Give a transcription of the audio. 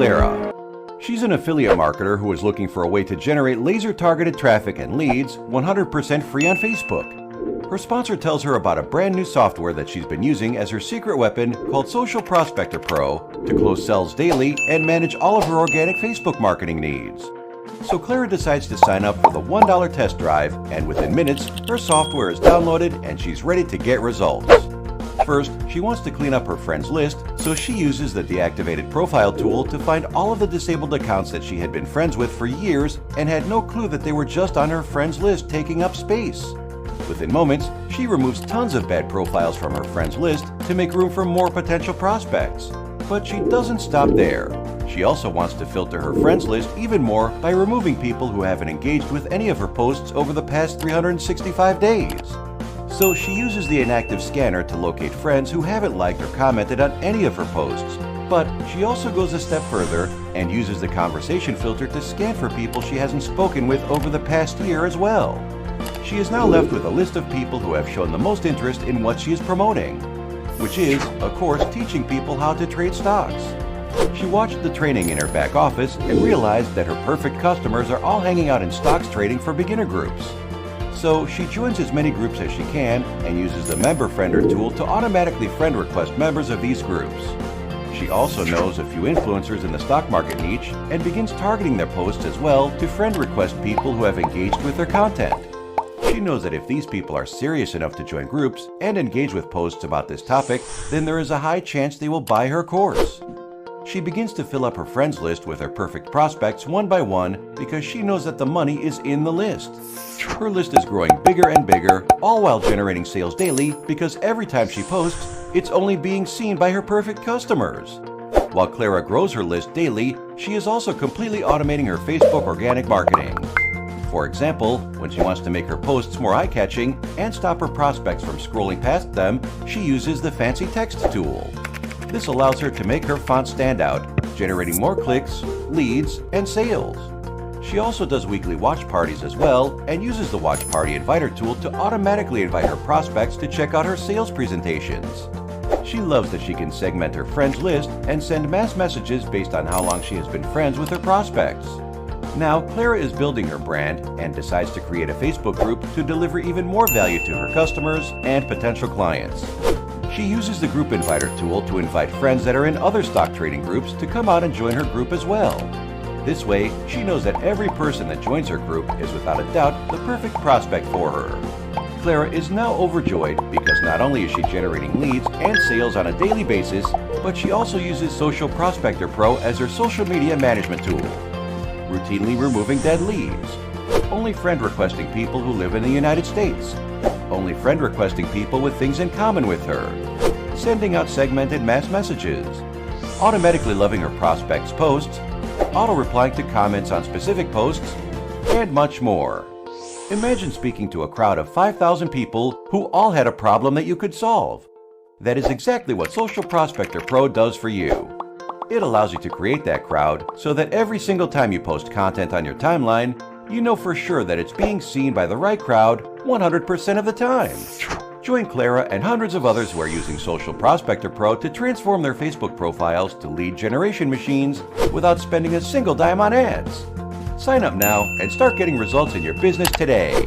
Clara. She's an affiliate marketer who is looking for a way to generate laser-targeted traffic and leads 100% free on Facebook. Her sponsor tells her about a brand new software that she's been using as her secret weapon called Social Prospector Pro to close sales daily and manage all of her organic Facebook marketing needs. So Clara decides to sign up for the $1 test drive, and within minutes, her software is downloaded and she's ready to get results. First, she wants to clean up her friends list, so she uses the deactivated profile tool to find all of the disabled accounts that she had been friends with for years and had no clue that they were just on her friends list taking up space. Within moments, she removes tons of bad profiles from her friends list to make room for more potential prospects. But she doesn't stop there. She also wants to filter her friends list even more by removing people who haven't engaged with any of her posts over the past 365 days. So she uses the inactive scanner to locate friends who haven't liked or commented on any of her posts. But she also goes a step further and uses the conversation filter to scan for people she hasn't spoken with over the past year as well. She is now left with a list of people who have shown the most interest in what she is promoting, which is, of course, teaching people how to trade stocks. She watched the training in her back office and realized that her perfect customers are all hanging out in stocks trading for beginner groups. So she joins as many groups as she can and uses the Member Friender tool to automatically friend request members of these groups. She also knows a few influencers in the stock market niche and begins targeting their posts as well to friend request people who have engaged with their content. She knows that if these people are serious enough to join groups and engage with posts about this topic, then there is a high chance they will buy her course. She begins to fill up her friends list with her perfect prospects one by one because she knows that the money is in the list. Her list is growing bigger and bigger, all while generating sales daily because every time she posts, it's only being seen by her perfect customers. While Clara grows her list daily, she is also completely automating her Facebook organic marketing. For example, when she wants to make her posts more eye-catching and stop her prospects from scrolling past them, she uses the fancy text tool. This allows her to make her font stand out, generating more clicks, leads, and sales. She also does weekly watch parties as well and uses the Watch Party Inviter tool to automatically invite her prospects to check out her sales presentations. She loves that she can segment her friends list and send mass messages based on how long she has been friends with her prospects. Now, Clara is building her brand and decides to create a Facebook group to deliver even more value to her customers and potential clients. She uses the Group Inviter tool to invite friends that are in other stock trading groups to come out and join her group as well. This way, she knows that every person that joins her group is without a doubt the perfect prospect for her. Clara is now overjoyed because not only is she generating leads and sales on a daily basis, but she also uses Social Prospector Pro as her social media management tool, routinely removing dead leads, only friend requesting people who live in the United States, only friend requesting people with things in common with her, sending out segmented mass messages, automatically loving her prospects' posts, auto-replying to comments on specific posts, and much more. Imagine speaking to a crowd of 5,000 people who all had a problem that you could solve. That is exactly what Social Prospector Pro does for you. It allows you to create that crowd so that every single time you post content on your timeline, you know for sure that it's being seen by the right crowd 100% of the time. Join Clara and hundreds of others who are using Social Prospector Pro to transform their Facebook profiles to lead generation machines without spending a single dime on ads. Sign up now and start getting results in your business today.